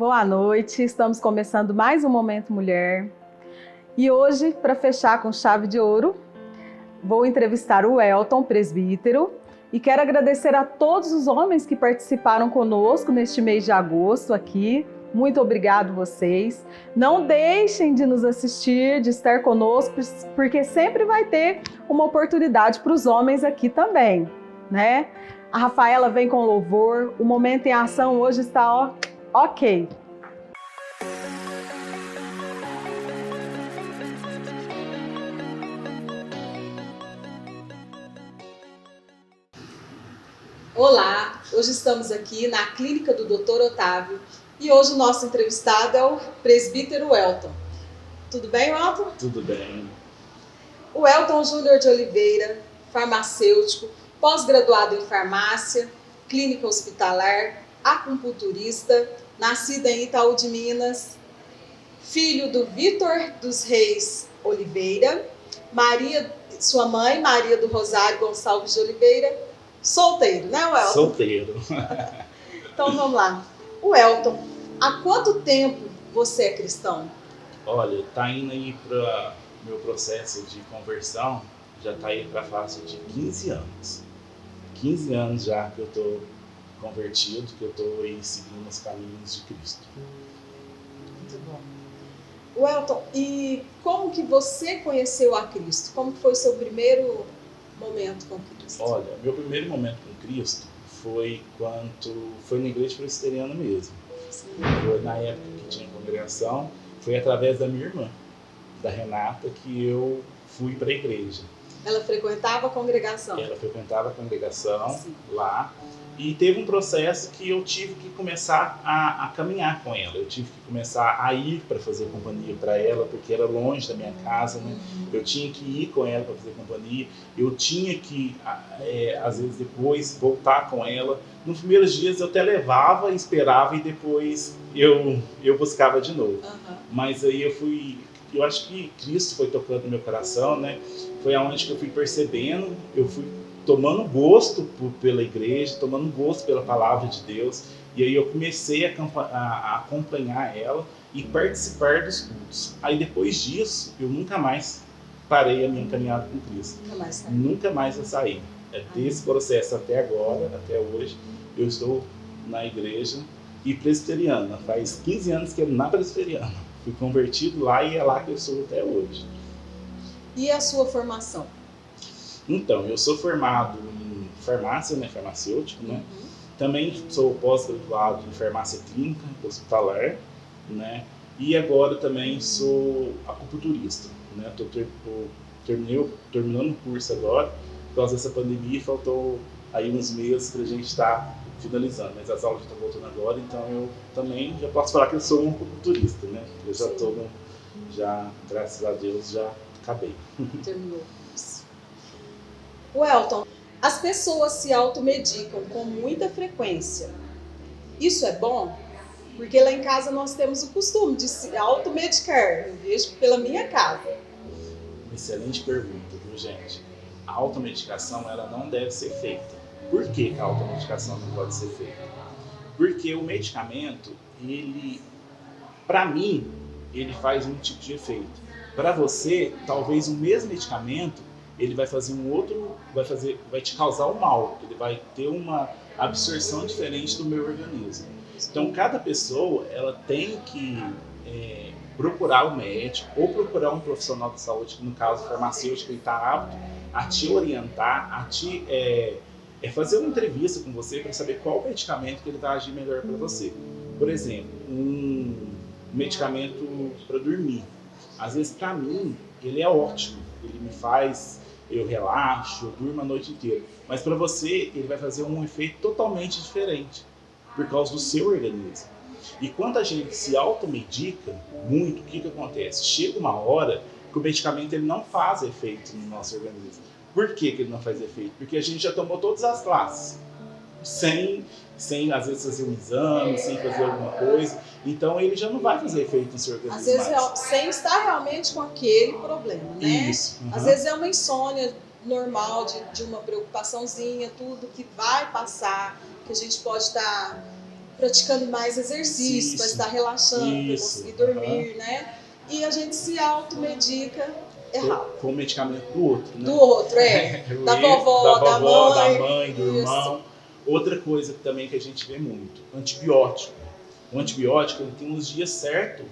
Boa noite, estamos começando mais um Momento Mulher. E hoje, para fechar com chave de ouro, vou entrevistar o Elton, presbítero, e quero agradecer a todos os homens que participaram conosco neste mês de agosto aqui. Muito obrigado vocês. Não deixem de nos assistir, de estar conosco, porque sempre vai ter uma oportunidade para os homens aqui também, né? A Rafaela vem com louvor, o Momento em Ação hoje está ok. Olá, hoje estamos aqui na clínica do Dr. Otávio e hoje o nosso entrevistado é o presbítero Elton. Tudo bem, Elton? Tudo bem. O Elton Júnior de Oliveira, farmacêutico, pós-graduado em farmácia, clínica hospitalar, acupunturista, nascido em Itaú de Minas, filho do Vitor dos Reis Oliveira, sua mãe, Maria do Rosário Gonçalves de Oliveira, solteiro, né, o Elton? Solteiro. Então vamos lá. O Elton, há quanto tempo você é cristão? Olha, tá indo aí para meu processo de conversão, já tá aí para a fase de 15 anos. 15 anos já que eu tô convertido, que eu tô aí seguindo os caminhos de Cristo. Muito bom. O Elton, e como que você conheceu a Cristo? Como foi o seu primeiro momento com Cristo? Olha, meu primeiro momento com Cristo foi na igreja presbiteriana mesmo. Sim. Foi na época que tinha congregação, foi através da minha irmã, da Renata, que eu fui para a igreja. Ela frequentava a congregação? Ela frequentava a congregação. Sim. Lá. E teve um processo que eu tive que começar a caminhar com ela. Eu tive que começar a ir para fazer companhia para ela, porque era longe da minha casa, né? Eu tinha que ir com ela para fazer companhia. Eu tinha que, às vezes, depois voltar com ela. Nos primeiros dias eu até levava, esperava e depois eu buscava de novo. Uhum. Mas aí eu acho que Cristo foi tocando no meu coração, né? Foi aonde que eu fui percebendo, eu fui tomando gosto pela igreja, tomando gosto pela palavra de Deus, e aí eu comecei a acompanhar ela e participar dos cultos. Aí depois disso, eu nunca mais parei a minha caminhada com Cristo. Nunca mais eu saí. Desse processo até agora, até hoje, eu estou na igreja e presbiteriana. Faz 15 anos que eu na presbiteriana. Fui convertido lá e é lá que eu sou até hoje. E a sua formação? Então, eu sou formado em farmácia, né, farmacêutico, né? Uhum. Também sou pós-graduado em farmácia clínica, hospitalar, né? E agora também sou acupunturista, né? Tô terminando o curso agora, por causa dessa pandemia, faltou aí uns meses pra gente estar finalizando, mas as aulas já estão voltando agora, então eu também já posso falar que eu sou um acupunturista, né? Eu já graças a Deus, já acabei. Terminou. O Elton, as pessoas se automedicam com muita frequência. Isso é bom? Porque lá em casa nós temos o costume de se automedicar. Eu vejo pela minha casa. Excelente pergunta, viu, gente? A automedicação, ela não deve ser feita. Por que a automedicação não pode ser feita? Porque o medicamento, para mim, ele faz um tipo de efeito. Para você, talvez o mesmo medicamento ele vai fazer vai te causar um mal, ele vai ter uma absorção diferente do meu organismo. Então, cada pessoa, ela tem que procurar um médico ou procurar um profissional de saúde, que no caso farmacêutico, ele está apto a te orientar, a te fazer uma entrevista com você para saber qual medicamento que ele vai agir melhor para você. Por exemplo, um medicamento para dormir. Às vezes, para mim, ele é ótimo, ele me faz... eu relaxo, eu durmo a noite inteira. Mas para você, ele vai fazer um efeito totalmente diferente, por causa do seu organismo. E quando a gente se automedica muito, o que acontece? Chega uma hora que o medicamento ele não faz efeito no nosso organismo. Por que ele não faz efeito? Porque a gente já tomou todas as classes, sem às vezes fazer um exame, sem fazer alguma coisa. Então ele já não vai fazer efeito no seu organismo. Às vezes sem estar realmente com aquele problema, né? Isso. Uhum. Às vezes é uma insônia normal de uma preocupaçãozinha, tudo que vai passar, que a gente pode estar praticando mais exercício, para estar relaxando, para conseguir dormir, né? E a gente se automedica errado. Com o medicamento do outro, né? Do outro, da vovó, da mãe, do irmão. Outra coisa também que a gente vê muito, antibiótico. O antibiótico ele tem uns dias certos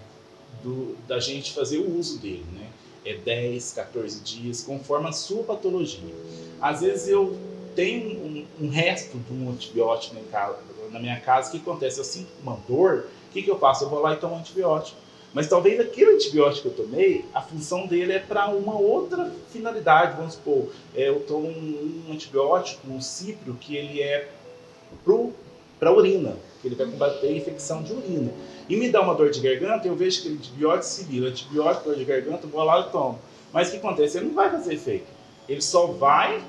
da gente fazer o uso dele, né? É 10, 14 dias, conforme a sua patologia. Às vezes eu tenho um resto de um antibiótico na minha casa. O que acontece? Eu sinto uma dor, o que eu faço? Eu vou lá e tomo antibiótico. Mas talvez aquele antibiótico que eu tomei, a função dele é para uma outra finalidade. Vamos supor, eu tomo um antibiótico, um cipro, que ele é para urina, que ele vai combater a infecção de urina. E me dá uma dor de garganta, eu vejo que aquele antibiótico se vira. Antibiótico, dor de garganta, eu vou lá e tomo. Mas o que acontece? Ele não vai fazer efeito. Ele só vai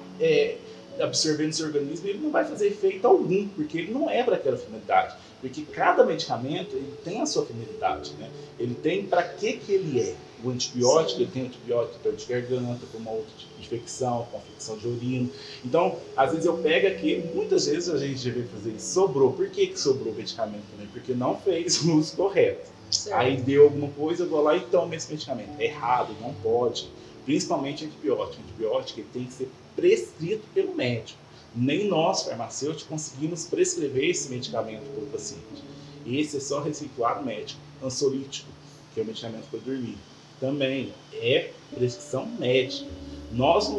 absorver no seu organismo e ele não vai fazer efeito algum, porque ele não é para aquela finalidade. Porque cada medicamento ele tem a sua finalidade, né? Ele tem para que ele é. O antibiótico, Sim. Ele tem antibiótico para dor de garganta, para uma outra tipo de infecção, com infecção de urina. Então, às vezes eu pego aqui, muitas vezes a gente já veio fazer isso, sobrou. Por que sobrou o medicamento também? Porque não fez o uso correto. Certo. Aí deu alguma coisa, eu vou lá e tomo esse medicamento. É errado, não pode. Principalmente antibiótico. Antibiótico ele tem que ser prescrito pelo médico. Nem nós, farmacêuticos, conseguimos prescrever esse medicamento para o paciente. Esse é só receituário médico. Ansiolítico, que é o medicamento para dormir, também é prescrição médica.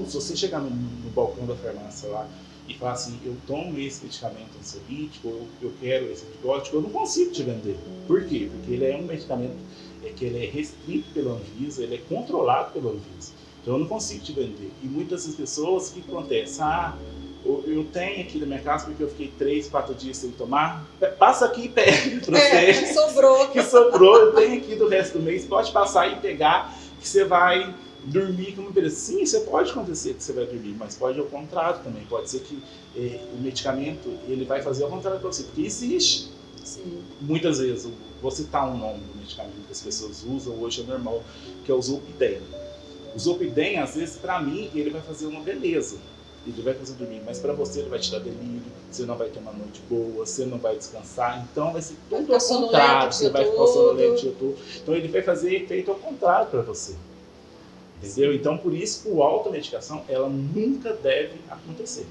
Se você chegar no balcão da farmácia lá e falar assim, eu tomo esse medicamento ansiolítico, eu quero esse antibiótico, eu não consigo te vender. Por quê? Porque ele é um medicamento que ele é restrito pela Anvisa, ele é controlado pela Anvisa. Então eu não consigo te vender. E muitas das pessoas, o que acontece? Eu tenho aqui na minha casa porque eu fiquei 3, 4 dias sem tomar. Passa aqui e pega pra você. Que sobrou. Que sobrou, eu tenho aqui do resto do mês. Pode passar e pegar, que você vai dormir como beleza. Sim, você pode acontecer que você vai dormir, mas pode ao contrário também. Pode ser que o medicamento ele vai fazer ao contrário para você, porque existe. Sim. Muitas vezes, vou citar um nome do medicamento que as pessoas usam, hoje é normal, que é o Zolpidem. O Zolpidem, às vezes, para mim, ele vai fazer uma beleza. Ele vai fazer dormir, mas para você ele vai te dar delírio, você não vai ter uma noite boa, você não vai descansar, então vai ser tudo ao contrário, você vai ficar sonolento o dia todo. Então ele vai fazer efeito ao contrário para você. Entendeu? Então por isso que a automedicação, ela nunca deve acontecer.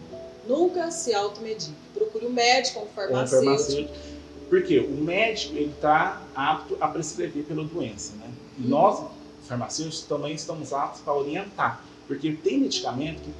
Nunca se automedique. Procure um médico, um farmacêutico. Porque o médico ele está apto a prescrever pela doença, né? E nós, farmacêuticos, também estamos aptos para orientar. Porque tem medicamento que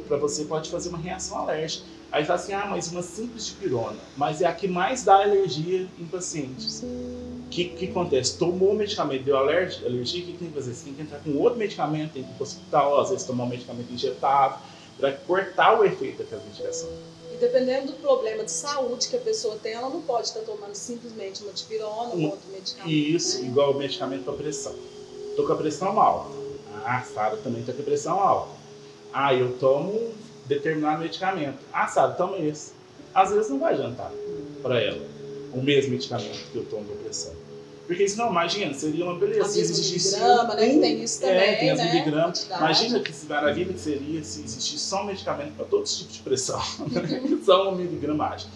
para você pode fazer uma reação alérgica. Aí fala assim, mas uma simples dipirona, mas é a que mais dá alergia em pacientes. O que acontece? Tomou o medicamento, deu alergia, o que tem que fazer? Você tem que entrar com outro medicamento, tem que ir para o hospital, às vezes tomar um medicamento injetável, para cortar o efeito daquela medicação. E dependendo do problema de saúde que a pessoa tem, ela não pode estar tomando simplesmente uma dipirona ou outro medicamento. Isso, né? Igual o medicamento para pressão. Estou com a pressão alta. A Sara também está com a pressão alta. Eu tomo determinado medicamento. Sara, toma esse. Às vezes não vai adiantar para ela o mesmo medicamento que eu tomo para pressão. Porque senão, imagina, seria uma beleza. A mesma miligrama, né? Que tem isso também, tem as né? miligramas. Imagina que maravilha que seria se existisse só um medicamento para todos os tipos de pressão. Só 1 miligramagem.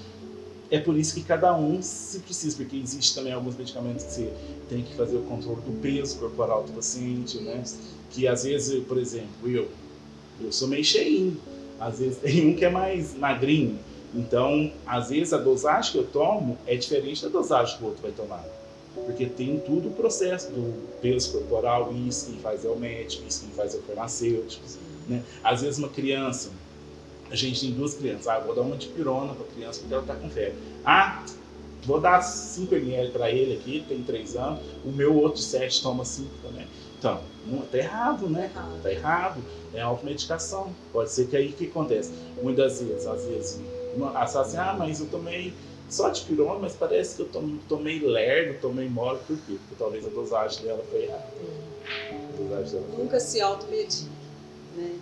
É por isso que cada um se precisa, porque existe também alguns medicamentos que você tem que fazer o controle do peso corporal do paciente, né? Que às vezes, por exemplo, eu sou meio cheinho, às vezes tem um que é mais magrinho, então às vezes a dosagem que eu tomo é diferente da dosagem que o outro vai tomar, porque tem tudo o processo do peso corporal, isso quem faz é o médico, isso quem faz é o farmacêutico, né? Às vezes uma criança, a gente tem 2 crianças, vou dar uma dipirona para a criança porque ela está com febre. Vou dar 5 ml para ele aqui, tem 3 anos, o meu outro de 7 toma 5 também. Então, tá errado, né? Tá errado. É automedicação. Pode ser que aí o que acontece? Muitas vezes, às vezes, assim, mas eu tomei só dipirona, mas parece que eu tomei lerdo, tomei mole, por quê? Porque talvez a dosagem dela foi errada. Nunca se automedique, né?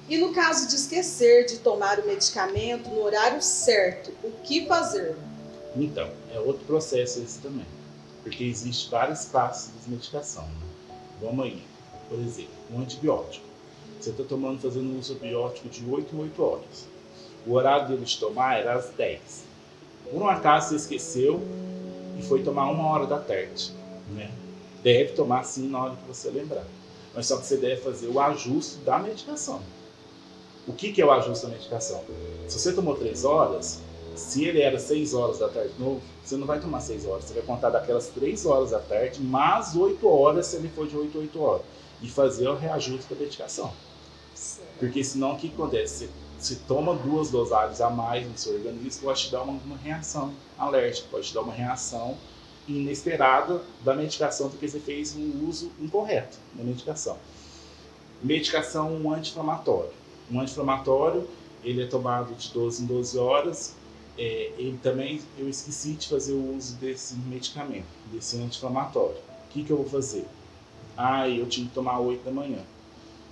E no caso de esquecer de tomar o medicamento no horário certo, o que fazer? Então, é outro processo esse também. Porque existem várias classes de medicação, né? Vamos aí, por exemplo, um antibiótico. Você está fazendo um uso antibiótico de 8 em 8 horas. O horário dele de tomar era às 10. Por um acaso você esqueceu e foi tomar 1h da tarde, né? Deve tomar sim na hora que você lembrar. Mas só que você deve fazer o ajuste da medicação. O que é o ajuste da medicação? Se você tomou 3 horas, se ele era 6 horas da tarde de novo, você não vai tomar 6 horas. Você vai contar daquelas 3 horas da tarde, mais 8 horas, se ele for de 8 a 8 horas. E fazer o reajuste da medicação. Porque senão o que acontece? Você toma 2 dosagens a mais no seu organismo, pode te dar uma reação alérgica, pode te dar uma reação inesperada da medicação, porque você fez um uso incorreto da medicação. Medicação anti-inflamatória. Um anti-inflamatório, ele é tomado de 12 em 12 horas. Ele também, eu esqueci de fazer o uso desse medicamento, desse anti-inflamatório. O que eu vou fazer? Eu tinha que tomar 8 da manhã.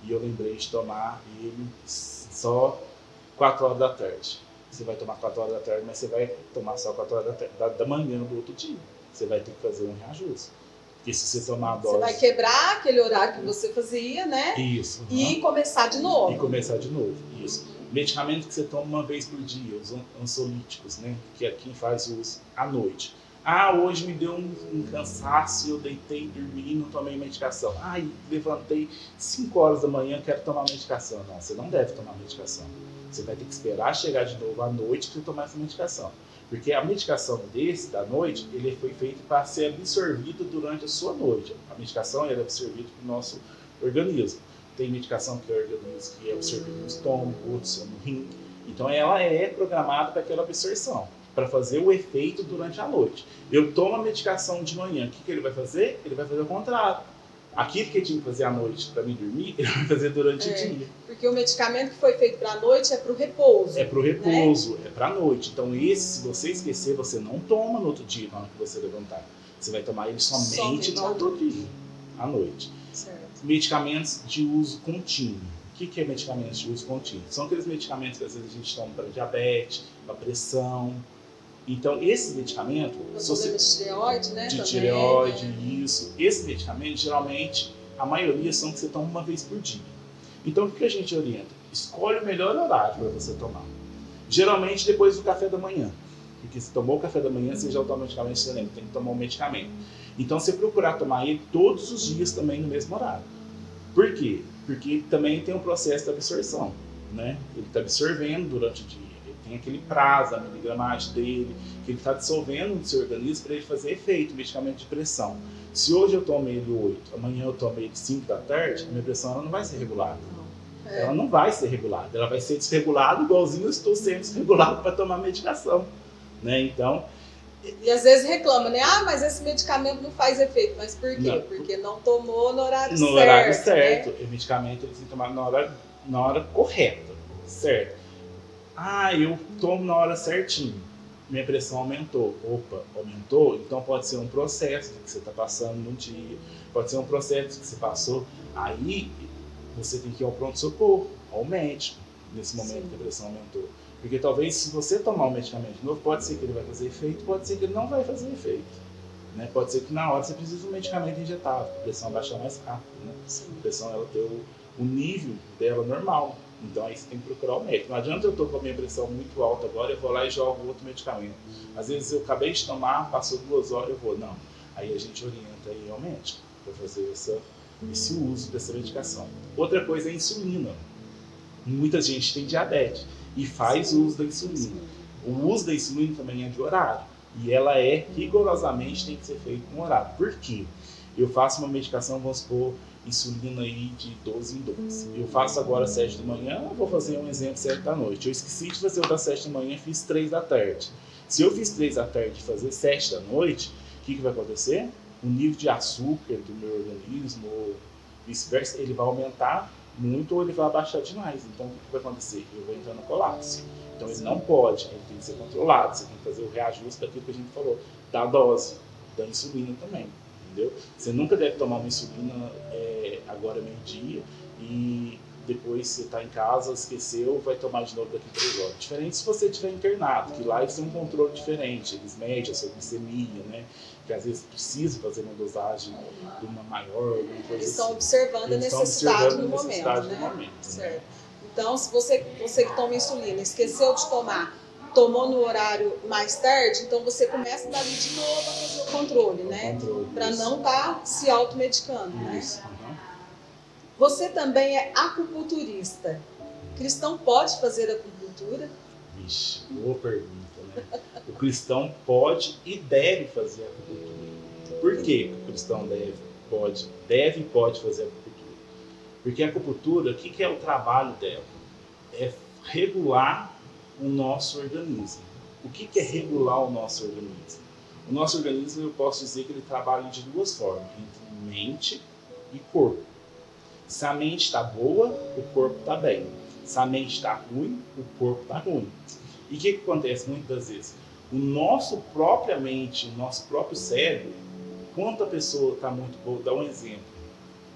E eu lembrei de tomar ele só 4 horas da tarde. Você vai tomar 4 horas da tarde, mas você vai tomar só 4 horas da manhã do outro dia. Você vai ter que fazer um reajuste. Porque se você tomar a dose... Você vai quebrar aquele horário que você fazia, né? Isso. E começar de novo. Isso. Medicamento que você toma uma vez por dia, os ansiolíticos, né? Que é quem faz uso à noite. Hoje me deu um cansaço, eu deitei, dormi e não tomei medicação. Levantei 5 horas da manhã, quero tomar medicação. Não, você não deve tomar medicação. Você vai ter que esperar chegar de novo à noite para tomar essa medicação. Porque a medicação da noite, ele foi feito para ser absorvido durante a sua noite. A medicação é absorvida para o nosso organismo. Tem medicação que é absorvida no estômago, outros no rim. Então ela é programada para aquela absorção, para fazer o efeito durante a noite. Eu tomo a medicação de manhã, o que ele vai fazer? Ele vai fazer o contrário. Aquilo que eu tinha que fazer à noite para mim dormir, ele vai fazer durante o dia. Porque o medicamento que foi feito para a noite é para o repouso. É para o repouso, né? É para a noite. Então se você esquecer, você não toma no outro dia, na hora que você levantar. Você vai tomar ele somente no outro dia, à noite. Certo. Medicamentos de uso contínuo. O que é medicamentos de uso contínuo? São aqueles medicamentos que às vezes a gente toma para diabetes, para pressão. Então, esse medicamento... Problema de tireoide, né? De tireoide, isso. Esse medicamento, geralmente, a maioria são que você toma uma vez por dia. Então, o que a gente orienta? Escolhe o melhor horário para você tomar. Geralmente, depois do café da manhã. Porque se tomou o café da manhã, você já automaticamente você lembra, tem que tomar um medicamento. Então, você procurar tomar ele todos os dias também no mesmo horário. Por quê? Porque também tem um processo de absorção, né? Ele está absorvendo durante o dia. Ele tem aquele prazo, a miligramagem dele, que ele está dissolvendo no seu organismo para ele fazer efeito, medicamento de pressão. Se hoje eu tomo ele 8, amanhã eu tomo ele 5 da tarde, a minha pressão ela não vai ser regulada. Ela não vai ser regulada, ela vai ser desregulada igualzinho eu estou sendo desregulado para tomar medicação, né? Então... E às vezes reclama, né? Mas esse medicamento não faz efeito. Mas por quê? Não. Porque não tomou no horário certo. No horário certo. Né? O medicamento ele tem que tomar na hora correta, certo? Eu tomo na hora certinho. Minha pressão aumentou. Opa, aumentou? Então pode ser um processo que você está passando no dia. Pode ser um processo que você passou. Aí você tem que ir ao pronto-socorro, ao médico, nesse momento que a pressão aumentou. Porque talvez se você tomar um medicamento de novo, pode ser que ele vai fazer efeito, pode ser que ele não vai fazer efeito. Né? Pode ser que na hora você precise de um medicamento injetável, a pressão baixar mais rápido. Né? A pressão ela ter o nível dela normal. Então aí você tem que procurar o médico. Não adianta eu estou com a minha pressão muito alta agora, eu vou lá e jogo outro medicamento. Às vezes eu acabei de tomar, passou 2 horas, eu vou. Não. Aí a gente orienta aí ao médico para fazer esse uso dessa medicação. Outra coisa é a insulina. Muita gente tem diabetes e faz uso da insulina. O uso da insulina também é de horário. E ela rigorosamente tem que ser feita com horário. Por quê? Eu faço uma medicação, vamos supor, insulina aí de 12 em 12. Eu faço agora 7 da manhã, eu vou fazer um exemplo 7 da noite. Eu esqueci de fazer o da 7 da manhã e fiz 3 da tarde. Se eu fiz 3 da tarde e fazer 7 da noite, o que vai acontecer? O nível de açúcar do meu organismo, ou vice-versa, ele vai aumentar muito ou ele vai abaixar demais. Então, o que vai acontecer? Eu vou entrar no colapso. Então, ele não pode, ele tem que ser controlado. Você tem que fazer o reajuste daquilo que a gente falou, da dose, da insulina também, entendeu? Você nunca deve tomar uma insulina agora meio-dia e depois você está em casa, esqueceu, vai tomar de novo daqui a 3 horas. Diferente se você estiver internado, que lá eles têm um controle diferente, eles medem a sua glicemia, né? Que às vezes precisa fazer uma dosagem de uma maior, alguma coisa Eles estão assim. observando a necessidade no momento, necessidade né? do momento, certo. Então, se você que toma insulina esqueceu de tomar, tomou no horário mais tarde, então você começa dali de novo a fazer o controle, né? Para não estar se automedicando, né? Você também é acupunturista. Cristão pode fazer acupuntura? Vixe, boa pergunta, né? O cristão pode e deve fazer acupuntura. Por que o cristão deve e pode fazer acupuntura? Porque a acupuntura, o que é o trabalho dela? É regular o nosso organismo. O que é regular o nosso organismo? O nosso organismo, eu posso dizer que ele trabalha de duas formas, entre mente e corpo. Se a mente está boa, o corpo está bem. Se a mente está ruim, o corpo está ruim. E o que acontece muitas das vezes? O nosso própria mente, o nosso próprio cérebro, quando a pessoa está muito boa, dá um exemplo.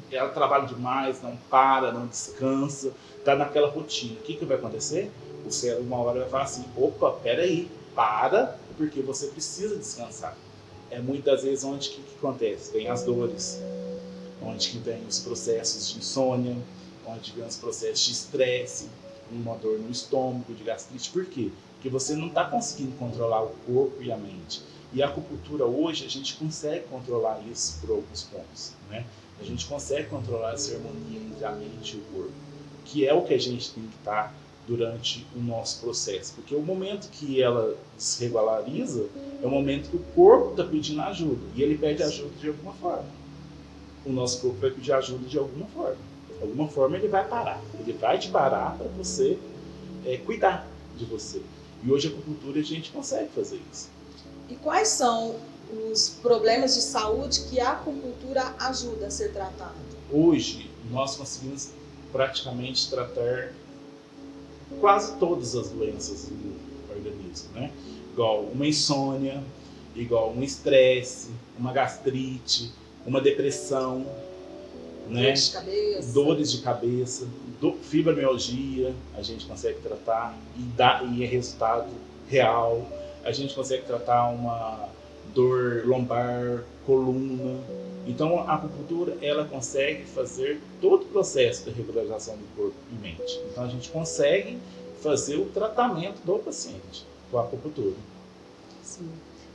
Ela trabalha demais, não para, não descansa, está naquela rotina. O que vai acontecer? O cérebro uma hora vai falar assim, opa, peraí, para, porque você precisa descansar. É muitas vezes onde que acontece? Tem as dores, onde que vem os processos de insônia, onde vem os processos de estresse, uma dor no estômago, de gastrite. Por quê? Porque você não está conseguindo controlar o corpo e a mente. E a acupuntura hoje, a gente consegue controlar isso por alguns pontos, né? A gente consegue controlar essa harmonia entre a mente e o corpo, que é o que a gente tem que estar durante o nosso processo. Porque o momento que ela desregulariza é o momento que o corpo está pedindo ajuda, e ele pede ajuda de alguma forma. O nosso corpo vai pedir ajuda de alguma forma. De alguma forma ele vai parar. Ele vai te parar para você cuidar de você. E hoje a acupuntura a gente consegue fazer isso. E quais são os problemas de saúde que a acupuntura ajuda a ser tratado? Hoje nós conseguimos praticamente tratar quase todas as doenças do organismo, né? Igual uma insônia, igual um estresse, uma gastrite, uma depressão, né? Dores de cabeça, fibromialgia, a gente consegue tratar e é resultado real. A gente consegue tratar uma dor lombar, coluna. Então a acupuntura ela consegue fazer todo o processo de regularização do corpo e mente. Então a gente consegue fazer o tratamento do paciente com a acupuntura. Sim.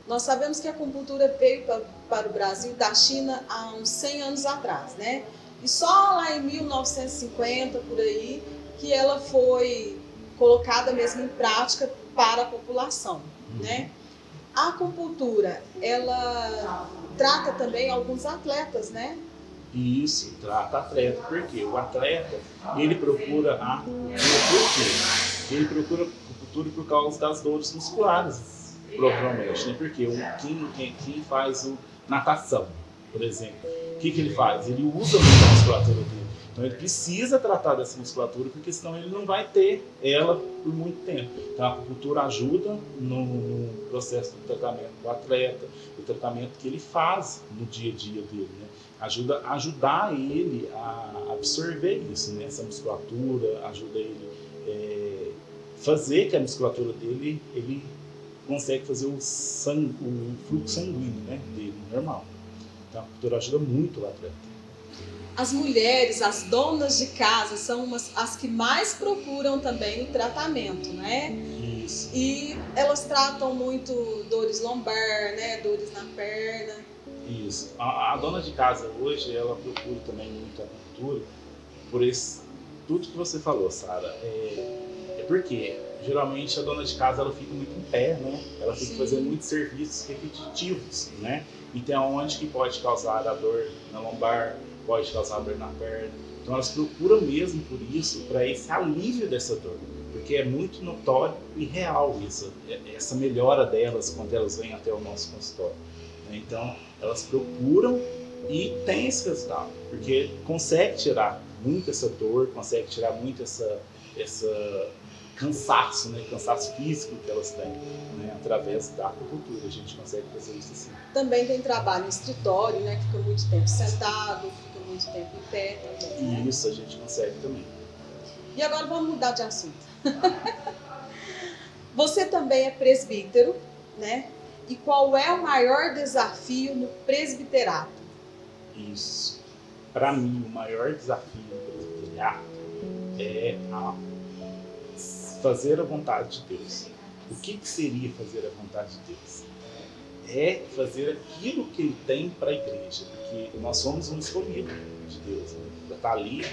Nós sabemos que a acupuntura veio para o Brasil da China há uns 100 anos atrás, né? E só lá em 1950, por aí, que ela foi colocada mesmo em prática para a população, né? A acupuntura, ela trata também alguns atletas, né? Isso, trata atleta. Por quê? O atleta, ele procura a acupuntura por quê? Ele procura a acupuntura por causa das dores musculares, provavelmente, né? Porque quem faz natação, por exemplo, o que ele faz? Ele usa muito a musculatura dele. Então ele precisa tratar dessa musculatura, porque senão ele não vai ter ela por muito tempo. Então a acupuntura ajuda no processo do tratamento do atleta, o tratamento que ele faz no dia a dia dele, né? Ajudar ele a absorver isso, né? Essa musculatura, ajuda ele fazer que a musculatura dele, ele consegue fazer o fluxo sanguíneo, né, dele normal. Então a acupuntura ajuda muito o atleta. As mulheres, as donas de casa, são as que mais procuram também o tratamento, né? Isso. E elas tratam muito dores lombar, né? Dores na perna. Isso. A dona de casa hoje, ela procura também muito a acupuntura por tudo que você falou, Sara. É porque geralmente a dona de casa ela fica muito em pé, né? Ela fica fazendo muitos serviços repetitivos, né? Então onde que pode causar a dor na lombar, pode causar dor na perna. Então elas procuram mesmo por isso, para esse alívio dessa dor, porque é muito notório e real essa melhora delas quando elas vêm até o nosso consultório. Então elas procuram e tem esse resultado, porque consegue tirar muito essa dor, consegue tirar muito essa cansaço, né? Cansaço físico que elas têm, né? Através da acupuntura a gente consegue fazer isso assim. Também tem trabalho em escritório, né? Que fica muito tempo sentado, fica muito tempo em pé também, né? Isso a gente consegue também. E agora vamos mudar de assunto. Você também é presbítero, né? E qual é o maior desafio no presbiterato? Isso. Para mim, o maior desafio no presbiterato é fazer a vontade de Deus. O que seria fazer a vontade de Deus? É fazer aquilo que Ele tem para a igreja, porque nós somos um escolhido de Deus, né? Para estar ali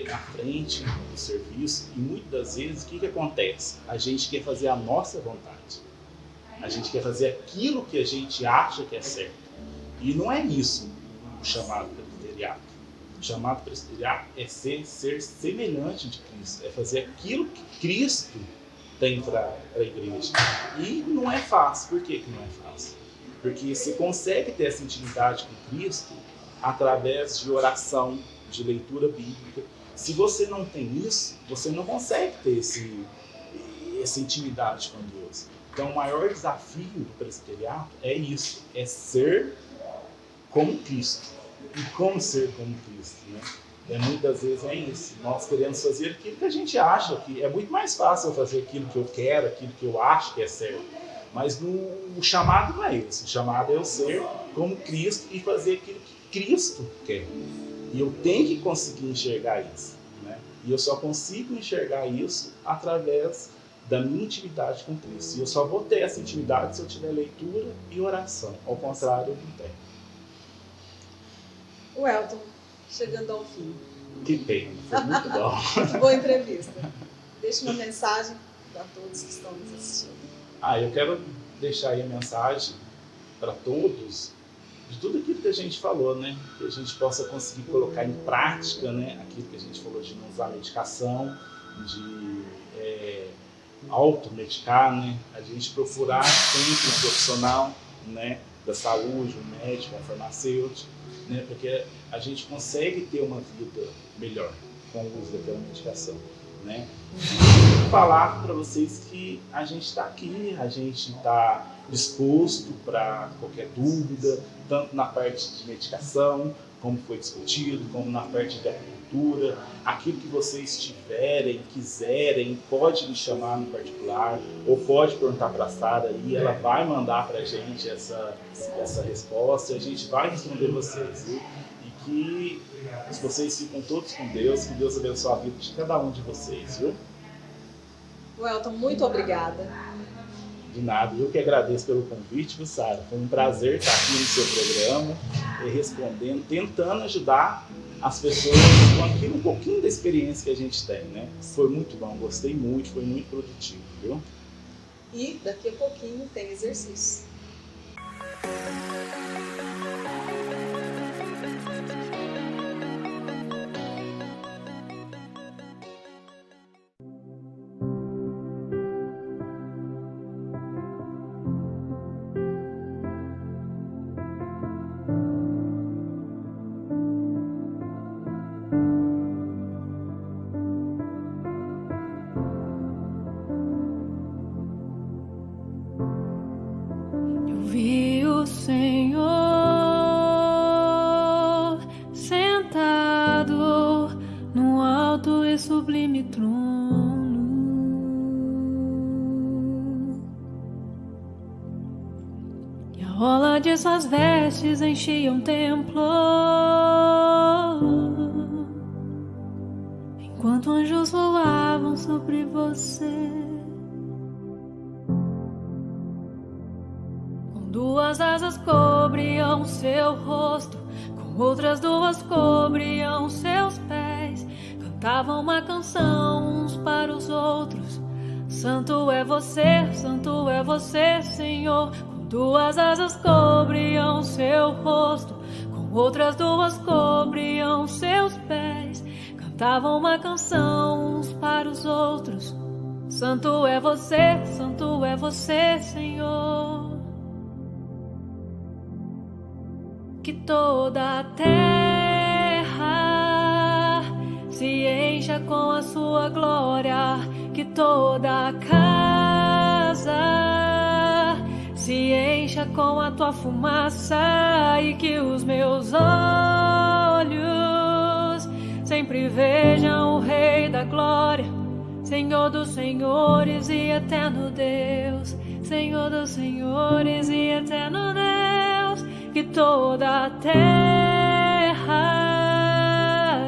na frente do serviço, e muitas das vezes o que acontece? A gente quer fazer a nossa vontade, a gente quer fazer aquilo que a gente acha que é certo, e não é isso o chamado presbiteriato. O chamado presbiteriato é ser semelhante de Cristo, é fazer aquilo que Cristo tem para a igreja. E não é fácil. Por que não é fácil? Porque você consegue ter essa intimidade com Cristo através de oração, de leitura bíblica. Se você não tem isso, você não consegue ter essa intimidade com Deus. Então, o maior desafio do presbiteriato é isso, é ser como Cristo. E como ser como Cristo, né? Muitas vezes é isso. Nós queremos fazer aquilo que a gente acha que é muito mais fácil eu fazer aquilo que eu quero, aquilo que eu acho que é certo. Mas o chamado não é esse. O chamado é eu ser como Cristo e fazer aquilo que Cristo quer. E eu tenho que conseguir enxergar isso, né? E eu só consigo enxergar isso através da minha intimidade com Cristo. E eu só vou ter essa intimidade se eu tiver leitura e oração. Ao contrário, eu não tenho. Welton, chegando ao fim. Que pena, foi muito bom. Muito boa entrevista. Deixe uma mensagem para todos que estão nos assistindo. Eu quero deixar aí a mensagem para todos de tudo aquilo que a gente falou, né? Que a gente possa conseguir colocar em prática, né? Aquilo que a gente falou de não usar medicação, de automedicar, né? A gente procurar sempre um profissional, né? Da saúde, um médico, um farmacêutico, né? Porque a gente consegue ter uma vida melhor com o uso daquela medicação, né? E falar para vocês que a gente está aqui, a gente está disposto para qualquer dúvida, tanto na parte de medicação, como foi discutido, como na parte de acupuntura. Aquilo que vocês tiverem, quiserem, pode me chamar no particular, ou pode perguntar para a Sara aí, ela vai mandar para a gente essa resposta, e a gente vai responder vocês, viu? E que vocês ficam todos com Deus, que Deus abençoe a vida de cada um de vocês, viu? Welton, muito obrigada. De nada, eu que agradeço pelo convite, viu, Sara? Foi um prazer estar aqui no seu programa, respondendo, tentando ajudar as pessoas com aquilo, um pouquinho da experiência que a gente tem, né? Foi muito bom, gostei muito, foi muito produtivo, viu? E daqui a pouquinho tem exercício. Vi o Senhor sentado no alto e sublime trono, e a orla de suas vestes enchia um templo, enquanto anjos voavam sobre você. Duas asas cobriam seu rosto, com outras duas cobriam seus pés. Cantavam uma canção uns para os outros: Santo é você, Senhor. Com duas asas cobriam seu rosto, com outras duas cobriam seus pés. Cantavam uma canção uns para os outros: Santo é você, Senhor. Que toda a terra se encha com a sua glória, que toda a casa se encha com a tua fumaça, e que os meus olhos sempre vejam o Rei da glória, Senhor dos senhores e eterno Deus, Senhor dos senhores e eterno Deus. Que toda a terra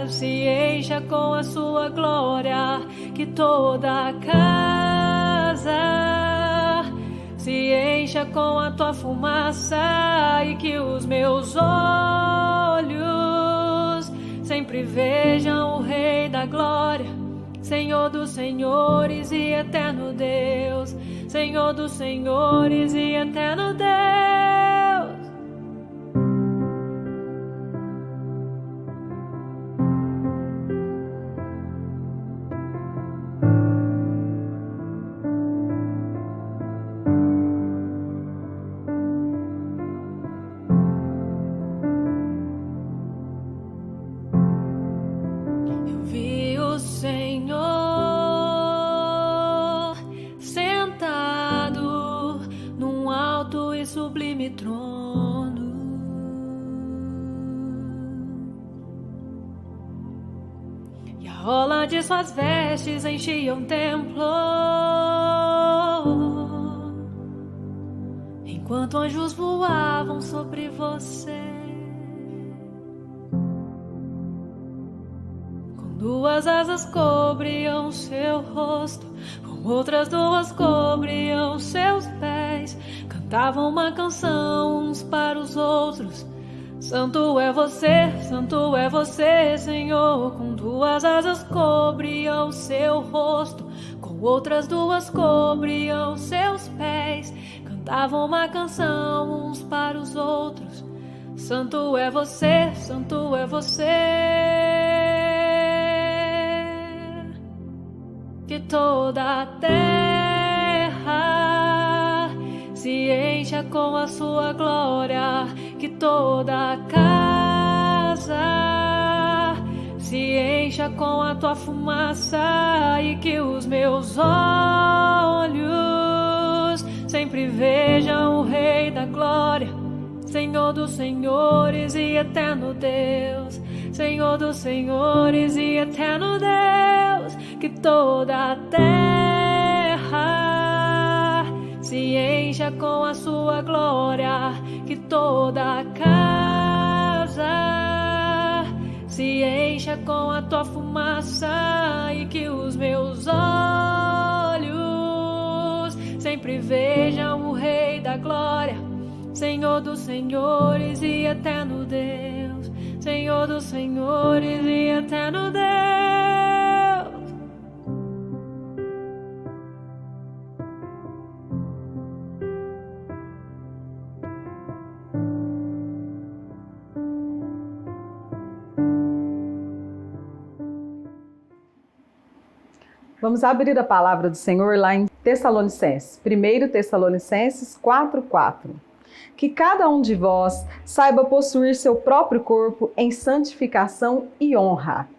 se encha com a sua glória, que toda a casa encha com a tua fumaça e que os meus olhos sempre vejam o Rei da Glória, Senhor dos senhores e eterno Deus, Senhor dos senhores e eterno Deus. Eu vi o Senhor sentado num alto e sublime trono, e a orla de suas vestes enchia o templo, enquanto anjos voavam sobre você. Duas asas cobriam seu rosto, com outras duas cobriam seus pés. Cantavam uma canção uns para os outros. Santo é você, Senhor. Com duas asas cobriam seu rosto, com outras duas cobriam seus pés. Cantavam uma canção uns para os outros. Santo é você, que toda a terra se encha com a sua glória, que toda a casa se encha com a tua fumaça e que os meus olhos sempre vejam o Rei da Glória, Senhor dos senhores e eterno Deus, Senhor dos senhores e eterno Deus, que toda a terra se encha com a sua glória, que toda a casa se encha com a tua fumaça e que os meus olhos sempre vejam o Rei da Glória, Senhor dos senhores e eterno Deus, Senhor dos senhores e eterno Deus. Vamos abrir a palavra do Senhor lá em Tessalonicenses, 1 Tessalonicenses 4:4. Que cada um de vós saiba possuir seu próprio corpo em santificação e honra.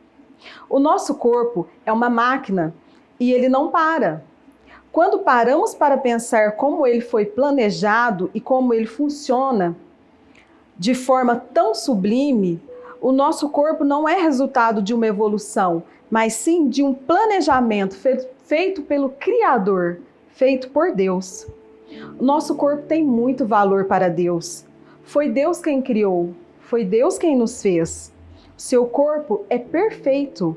O nosso corpo é uma máquina e ele não para. Quando paramos para pensar como ele foi planejado e como ele funciona de forma tão sublime, o nosso corpo não é resultado de uma evolução, mas sim de um planejamento feito pelo Criador, feito por Deus. O nosso corpo tem muito valor para Deus. Foi Deus quem criou, foi Deus quem nos fez. Seu corpo é perfeito.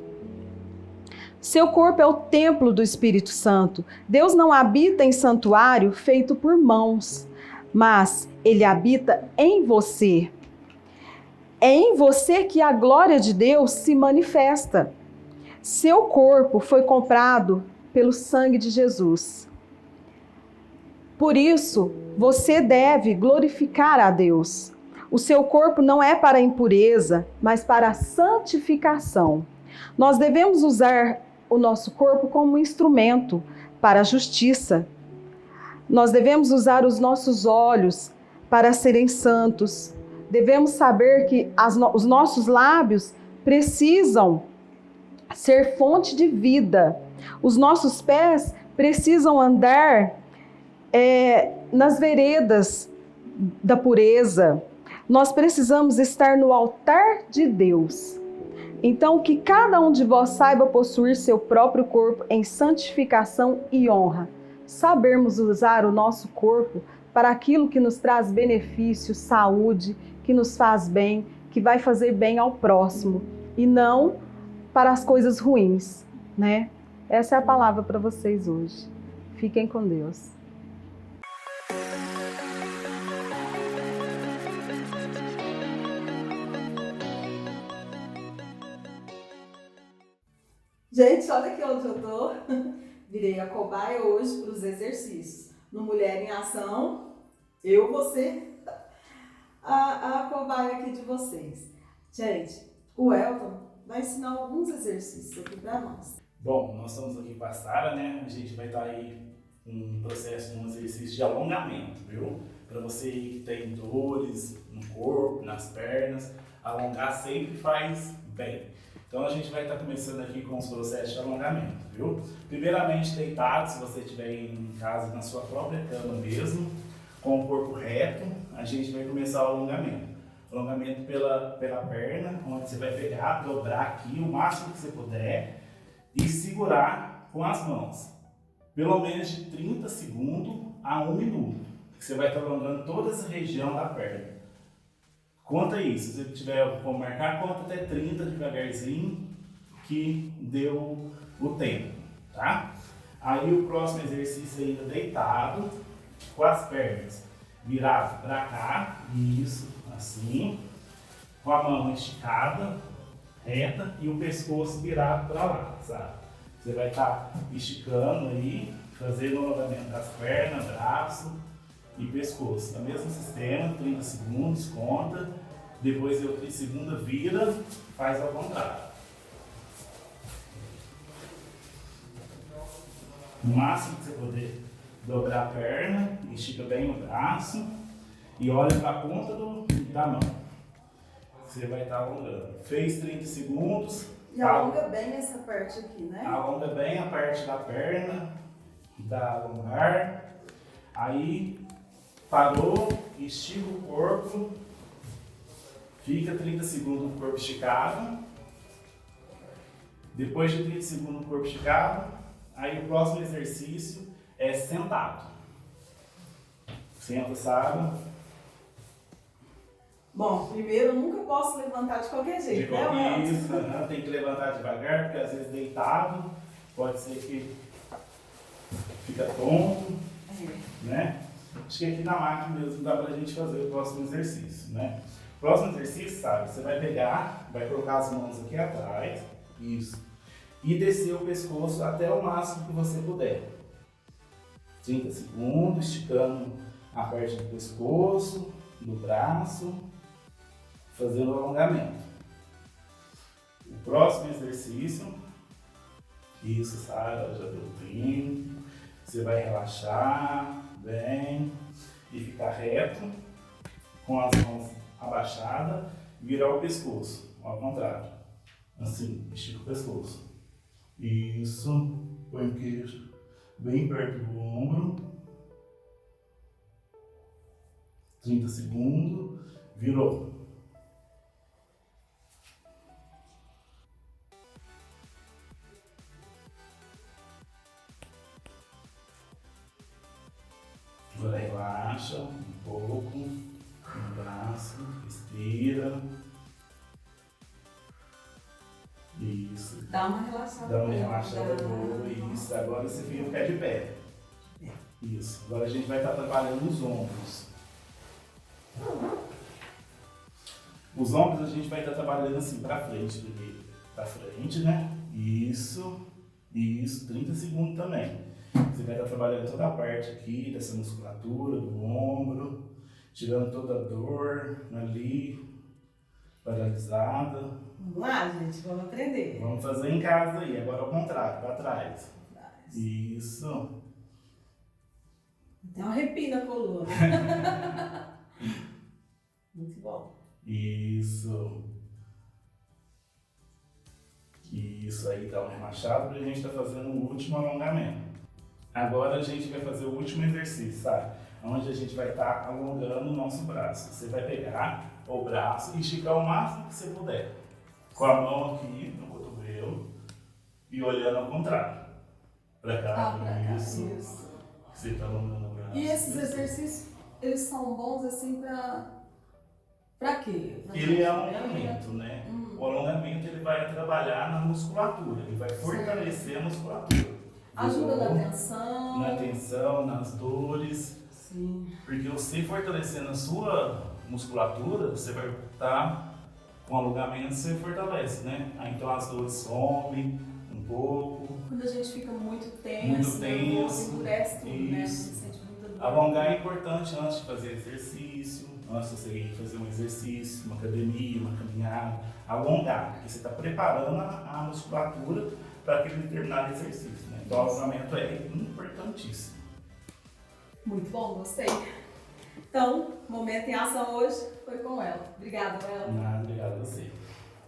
Seu corpo é o templo do Espírito Santo. Deus não habita em santuário feito por mãos, mas Ele habita em você. É em você que a glória de Deus se manifesta. Seu corpo foi comprado pelo sangue de Jesus. Por isso, você deve glorificar a Deus. O seu corpo não é para a impureza, mas para a santificação. Nós devemos usar o nosso corpo como instrumento para a justiça. Nós devemos usar os nossos olhos para serem santos. Devemos saber que os nossos lábios precisam ser fonte de vida. Os nossos pés precisam andar nas veredas da pureza. Nós precisamos estar no altar de Deus. Então, que cada um de vós saiba possuir seu próprio corpo em santificação e honra. Sabermos usar o nosso corpo para aquilo que nos traz benefício, saúde, que nos faz bem, que vai fazer bem ao próximo, e não para as coisas ruins, né? Essa é a palavra para vocês hoje. Fiquem com Deus. Gente, olha aqui onde eu tô. Virei a cobaia hoje para os exercícios. No Mulher em Ação, eu vou ser a cobaia aqui de vocês. Gente, o Elton vai ensinar alguns exercícios aqui para nós. Bom, nós estamos aqui com a Sara, né? A gente vai estar aí um processo, um exercício de alongamento, viu? Para você que tem dores no corpo, nas pernas, alongar sempre faz bem. Então a gente vai estar começando aqui com os processos de alongamento, viu? Primeiramente deitado, se você estiver em casa na sua própria cama mesmo, com o corpo reto, a gente vai começar o alongamento. Alongamento pela perna, onde você vai pegar, dobrar aqui o máximo que você puder e segurar com as mãos. Pelo menos de 30 segundos a 1 minuto. Você vai estar alongando toda essa região da perna. Conta isso, se você tiver como marcar, conta até 30 devagarzinho, que deu o tempo, tá? Aí o próximo exercício ainda deitado, com as pernas viradas para cá, isso, assim, com a mão esticada, reta, e o pescoço virado para lá, sabe? Você vai estar esticando aí, fazendo o alongamento das pernas, braço e pescoço. No mesmo sistema, 30 segundos, conta. Depois de 30 segundos, vira, faz ao contrário. No máximo que você puder, dobrar a perna, estica bem o braço e olha para a ponta da mão. Você vai estar alongando. Fez 30 segundos. E alonga bem essa parte aqui, né? Alonga bem a parte da perna, da lombar. Aí parou, estica o corpo, fica 30 segundos o corpo esticado. Depois de 30 segundos o corpo esticado, aí o próximo exercício é sentado. Senta, sabe? Bom, primeiro eu nunca posso levantar de qualquer jeito, né? Isso, tem que levantar devagar, porque às vezes deitado pode ser que fica tonto, né? Acho que aqui na máquina mesmo dá pra gente fazer o próximo exercício, né? O próximo exercício, sabe, você vai pegar, vai colocar as mãos aqui atrás, isso, e descer o pescoço até o máximo que você puder. 30 segundos, esticando a parte do pescoço, do braço, fazendo o alongamento. O próximo exercício, isso, Sara, já deu tempo. Você vai relaxar bem e ficar reto, com as mãos abaixadas, virar o pescoço, ao contrário. Assim, estica o pescoço. Isso, põe o queixo bem perto do ombro. 30 segundos, virou. Agora relaxa um pouco no braço, respira. Isso. Dá uma relaxada. Dá uma relaxada boa. Isso. Agora você fica o pé de pé. Isso. Agora a gente vai estar trabalhando os ombros. Os ombros a gente vai estar trabalhando assim para frente, primeiro. Para frente, né? Isso. Isso. 30 segundos também. Você vai estar trabalhando toda a parte aqui dessa musculatura do ombro, tirando toda a dor ali, paralisada. Vamos lá, gente, vamos aprender. Vamos fazer em casa aí, agora ao contrário, para trás. Isso. Tem um arrepio na coluna. Muito bom. Isso. Isso aí, dá um relaxado para a gente estar fazendo o último alongamento. Agora a gente vai fazer o último exercício, sabe? Onde a gente vai estar alongando o nosso braço. Você vai pegar o braço e esticar o máximo que você puder. Com a mão aqui no cotovelo e olhando ao contrário. Para cá, isso. Você está alongando o braço. E esses exercícios, eles são bons assim para quê? Ele é alongamento, né? O alongamento ele vai trabalhar na musculatura, ele vai fortalecer a musculatura. Ajuda na tensão. Na tensão, nas dores. Sim. Porque você fortalecendo a sua musculatura, você vai estar com alongamento, você fortalece, né? Aí então as dores somem um corpo. Quando a gente fica muito tenso, Muito tenso. endurece tudo, né? A gente Isso. sente muita dor. Alongar é importante antes de fazer exercício, antes de você ir fazer um exercício, uma academia, uma caminhada. Alongar, porque você está preparando a musculatura para aquele determinado exercício. Né? Então, o alongamento é importantíssimo. Muito bom, gostei. Então, momento em ação hoje foi com ela. Obrigada, ela. Nada, obrigado a você.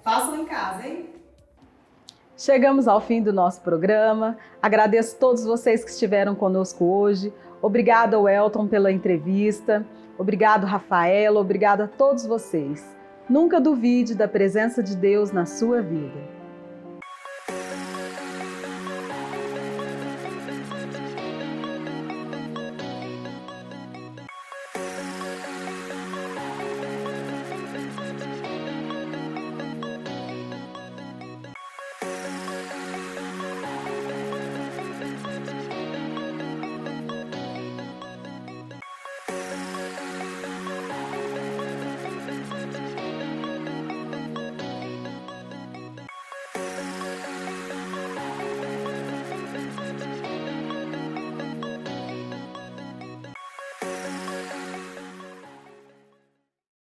Façam em casa, hein? Chegamos ao fim do nosso programa. Agradeço a todos vocês que estiveram conosco hoje. Obrigada, Welton, pela entrevista. Obrigado, Rafaela. Obrigada a todos vocês. Nunca duvide da presença de Deus na sua vida.